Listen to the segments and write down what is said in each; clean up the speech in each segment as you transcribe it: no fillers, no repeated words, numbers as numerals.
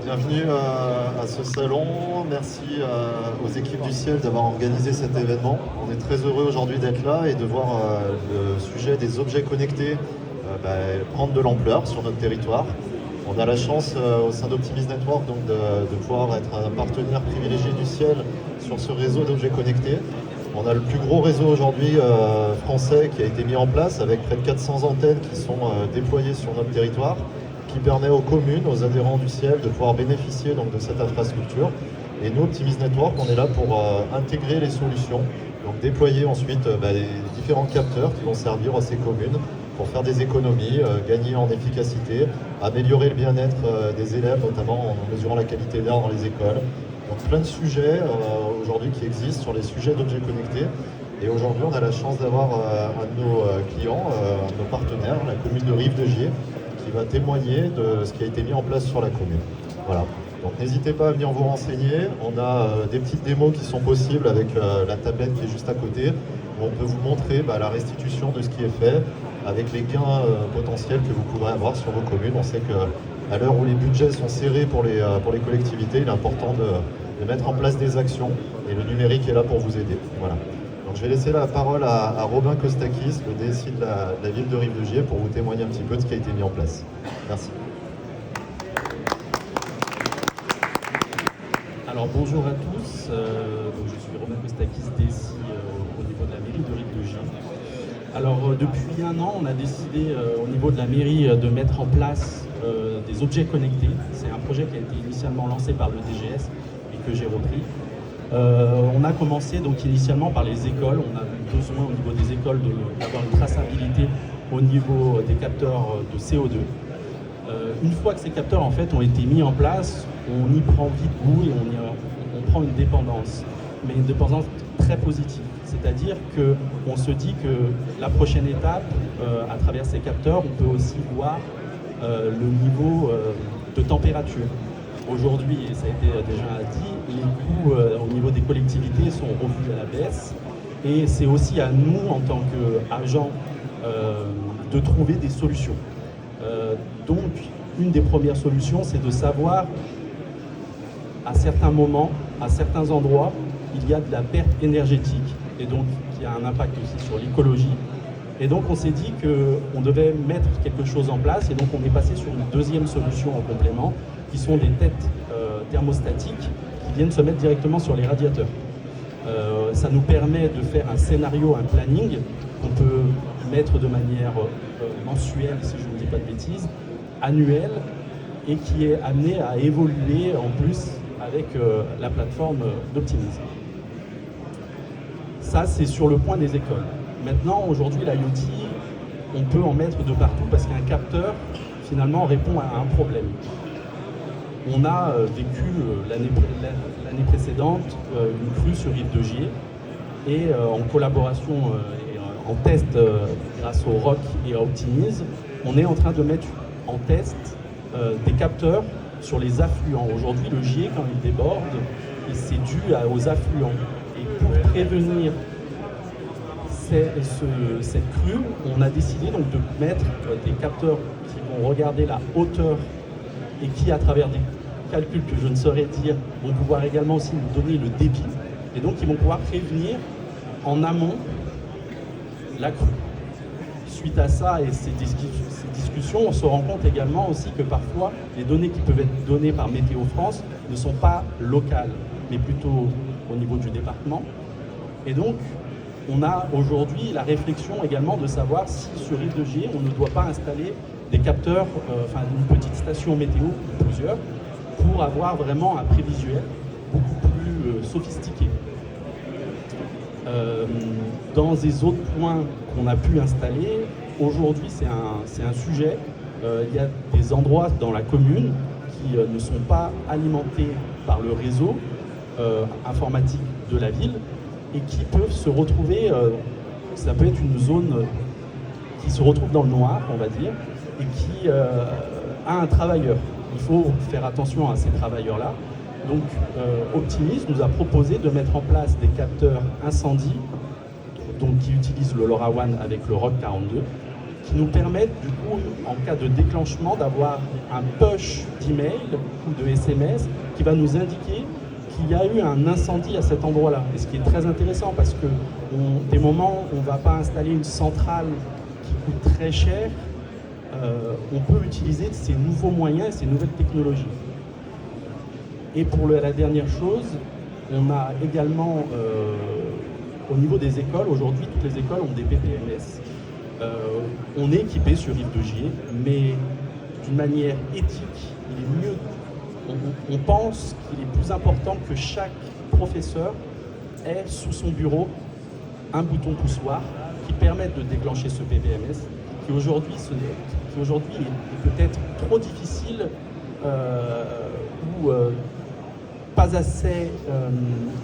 Bienvenue à ce salon. Merci aux équipes du Ciel d'avoir organisé cet événement. On est très heureux aujourd'hui d'être là et de voir le sujet des objets connectés prendre de l'ampleur sur notre territoire. On a la chance au sein d'Optimise Network donc, de pouvoir être un partenaire privilégié du Ciel sur ce réseau d'objets connectés. On a le plus gros réseau aujourd'hui français qui a été mis en place avec près de 400 antennes qui sont déployées sur notre territoire, qui permet aux communes, aux adhérents du Ciel de pouvoir bénéficier donc, de cette infrastructure. Et nous, Optimise Network, on est là pour intégrer les solutions, donc déployer ensuite les différents capteurs qui vont servir à ces communes pour faire des économies, gagner en efficacité, améliorer le bien-être des élèves, notamment en mesurant la qualité d'air dans les écoles. Donc plein de sujets aujourd'hui qui existent sur les sujets d'objets connectés. Et aujourd'hui, on a la chance d'avoir un de nos clients, un de nos partenaires, la commune de Rive-de-Gier, qui va témoigner de ce qui a été mis en place sur la commune. Voilà. Donc n'hésitez pas à venir vous renseigner. On a des petites démos qui sont possibles avec la tablette qui est juste à côté, où on peut vous montrer la restitution de ce qui est fait, avec les gains potentiels que vous pourrez avoir sur vos communes. On sait qu'à l'heure où les budgets sont serrés pour les collectivités, il est important de mettre en place des actions, et le numérique est là pour vous aider. Voilà. Donc je vais laisser la parole à Robin Kostakis, le DSI de la ville de Rive-de-Gier, pour vous témoigner un petit peu de ce qui a été mis en place. Merci. Alors bonjour à tous, donc je suis Robin Kostakis, DSI au niveau de la mairie de Rive-de-Gier. Alors depuis un an, on a décidé au niveau de la mairie de mettre en place des objets connectés. C'est un projet qui a été initialement lancé par le DGS et que j'ai repris. On a commencé donc initialement par les écoles. On a eu besoin au niveau des écoles d'avoir une traçabilité au niveau des capteurs de CO2. Une fois que ces capteurs en fait ont été mis en place, on y prend vite goût et on prend une dépendance, mais une dépendance très positive. C'est-à-dire qu'on se dit que la prochaine étape, à travers ces capteurs, on peut aussi voir le niveau de température. Aujourd'hui, et ça a été déjà dit, les coûts au niveau des collectivités sont revus à la baisse, et c'est aussi à nous, en tant qu'agents, de trouver des solutions. Donc, une des premières solutions, c'est de savoir, à certains moments, à certains endroits, il y a de la perte énergétique, et donc qui a un impact aussi sur l'écologie. Et donc on s'est dit qu'on devait mettre quelque chose en place, et donc on est passé sur une deuxième solution en complément, qui sont des têtes thermostatiques qui viennent se mettre directement sur les radiateurs. Ça nous permet de faire un scénario, un planning, qu'on peut mettre de manière mensuelle, si je ne dis pas de bêtises, annuelle, et qui est amené à évoluer en plus avec la plateforme d'Optimise. Ça, c'est sur le point des écoles. Maintenant, aujourd'hui, l'IoT, on peut en mettre de partout parce qu'un capteur, finalement, répond à un problème. On a vécu l'année précédente une crue sur Rive-de-Gier, et en collaboration et en test grâce au ROC et à Optimise, on est en train de mettre en test des capteurs sur les affluents. Aujourd'hui, le Gier, quand il déborde, c'est dû aux affluents. Et pour prévenir cette crue, on a décidé donc de mettre des capteurs qui vont regarder la hauteur et qui, à travers des calculs que je ne saurais dire, vont pouvoir également aussi nous donner le débit. Et donc, ils vont pouvoir prévenir en amont la crue. Suite à ça et ces discussions, on se rend compte également aussi que parfois, les données qui peuvent être données par Météo France ne sont pas locales, mais plutôt au niveau du département. Et donc, on a aujourd'hui la réflexion également de savoir si sur Rive-de-Gier, on ne doit pas installer des capteurs, une petite station météo, ou plusieurs, pour avoir vraiment un prévisuel beaucoup plus sophistiqué. Dans les autres points qu'on a pu installer, aujourd'hui c'est un sujet. Il y a des endroits dans la commune qui ne sont pas alimentés par le réseau informatique de la ville, et qui peuvent se retrouver, ça peut être une zone qui se retrouve dans le noir, on va dire, et qui a un travailleur. Il faut faire attention à ces travailleurs-là. Donc Optimise nous a proposé de mettre en place des capteurs incendie, donc qui utilisent le LoRaWAN avec le ROC 42, qui nous permettent du coup, en cas de déclenchement, d'avoir un push d'email ou de SMS qui va nous indiquer qu'il y a eu un incendie à cet endroit-là. Et ce qui est très intéressant parce que des moments où on ne va pas installer une centrale qui coûte très cher, on peut utiliser ces nouveaux moyens et ces nouvelles technologies. Et pour la dernière chose, on a également, au niveau des écoles, aujourd'hui toutes les écoles ont des PPMS. On est équipé sur Rive-de-Gier, mais d'une manière éthique, il est mieux. On pense qu'il est plus important que chaque professeur ait sous son bureau un bouton poussoir qui permette de déclencher ce PPMS, qui aujourd'hui est peut-être trop difficile ou pas assez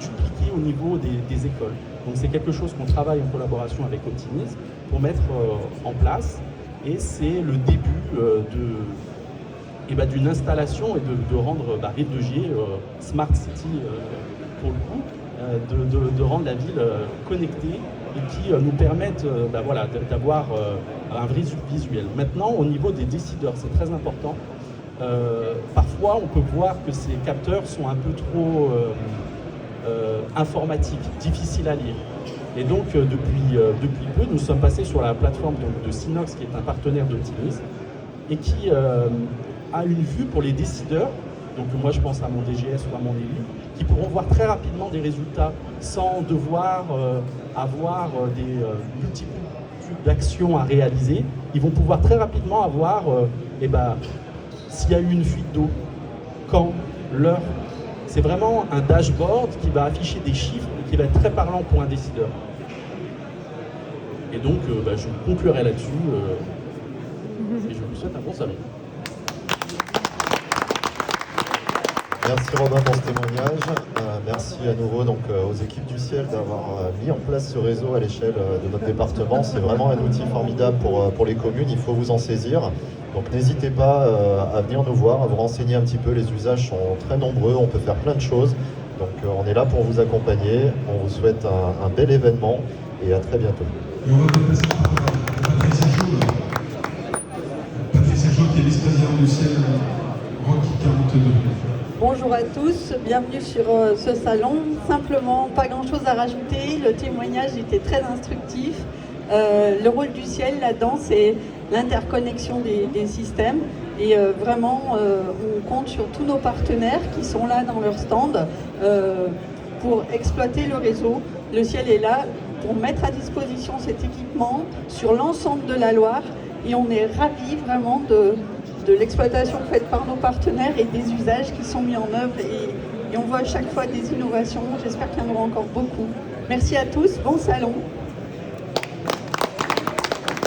dupliqué au niveau des écoles. Donc c'est quelque chose qu'on travaille en collaboration avec Optimisme pour mettre en place, et c'est le début d'une installation et de rendre Rive-de-Gier Smart City pour le coup, de rendre la ville connectée et qui nous permettent d'avoir un vrai visuel. Maintenant, au niveau des décideurs, c'est très important. Parfois, on peut voir que ces capteurs sont un peu trop informatiques, difficiles à lire. Et donc, depuis peu, nous sommes passés sur la plateforme de Synox, qui est un partenaire d'Optimisme, et qui a une vue pour les décideurs. Donc moi, je pense à mon DGS ou à mon élu, qui pourront voir très rapidement des résultats sans devoir avoir des multiples d'actions à réaliser. Ils vont pouvoir très rapidement avoir s'il y a eu une fuite d'eau, quand, l'heure. C'est vraiment un dashboard qui va afficher des chiffres et qui va être très parlant pour un décideur. Et donc, je conclurai là-dessus et je vous souhaite un bon salon. Merci Robin pour ce témoignage. Merci à nouveau aux équipes du Ciel d'avoir mis en place ce réseau à l'échelle de notre département. C'est vraiment un outil formidable pour les communes, il faut vous en saisir. Donc n'hésitez pas à venir nous voir, à vous renseigner un petit peu, les usages sont très nombreux, on peut faire plein de choses. Donc on est là pour vous accompagner, on vous souhaite un bel événement et à très bientôt. Et on va passer par Patricia Chaud. Patricia Chaud qui est vice-présidente du Ciel Rocky 42. Bonjour à tous, bienvenue sur ce salon. Simplement, pas grand-chose à rajouter, le témoignage était très instructif. Le rôle du Ciel là-dedans, c'est l'interconnexion des systèmes. Et vraiment, on compte sur tous nos partenaires qui sont là dans leur stand pour exploiter le réseau. Le Ciel est là pour mettre à disposition cet équipement sur l'ensemble de la Loire. Et on est ravis vraiment de l'exploitation faite par nos partenaires et des usages qui sont mis en œuvre. Et on voit à chaque fois des innovations. J'espère qu'il y en aura encore beaucoup. Merci à tous, bon salon.